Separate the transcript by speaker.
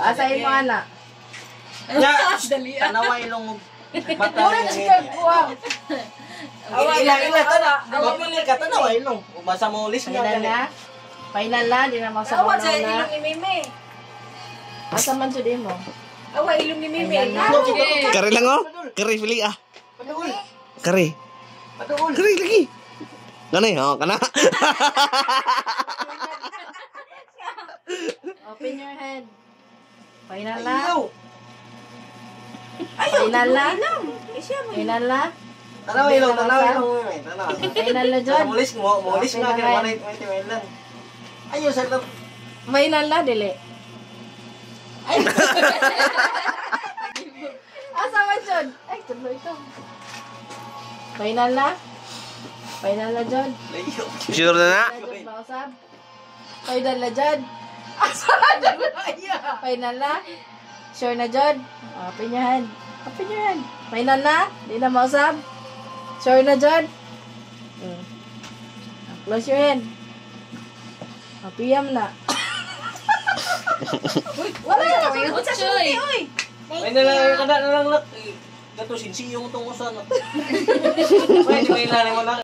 Speaker 1: Asahin mo anak.
Speaker 2: Tanaway long mata.
Speaker 1: Mura siya buwang.
Speaker 2: Mapili ka tanaway long. Basa mo ulis nga.
Speaker 1: Final na. Final na, di na masabaw
Speaker 3: Awa sa
Speaker 1: na
Speaker 3: ilong ni Mimi.
Speaker 1: asa man to din mo.
Speaker 3: Awa ilong ni Mimi.
Speaker 4: Kari lang oh. Kari pili ah.
Speaker 2: Padul.
Speaker 4: Kari.
Speaker 2: Padul.
Speaker 4: Kari lagi. Kanay oh, kana.
Speaker 1: Open your head. Final na.
Speaker 2: Ayaw.
Speaker 1: Final na. Final na.
Speaker 2: Tanaway long, tanaway long.
Speaker 1: Final na dyan.
Speaker 2: Mulis mo, mulis nga kaya manay lang. Ayaw sa lang.
Speaker 1: Final na, dili. Asa man dyan? Ay, tuloy ito. Final na? Final na dyan?
Speaker 2: Layo.
Speaker 4: Sure na na?
Speaker 1: Dyan ba usab? Final na dyan? Asa na dyan? Final na? Sure na dyan? Open your hand. Open your hand. Final na? Di na mausab? Sure na dyan? Close your hand. Piyam na. Wala na kami. Unsa sulti oy.
Speaker 2: May nalang kada nalang lak. Gato sinsiyong tong usan. Pwede may lalim wala.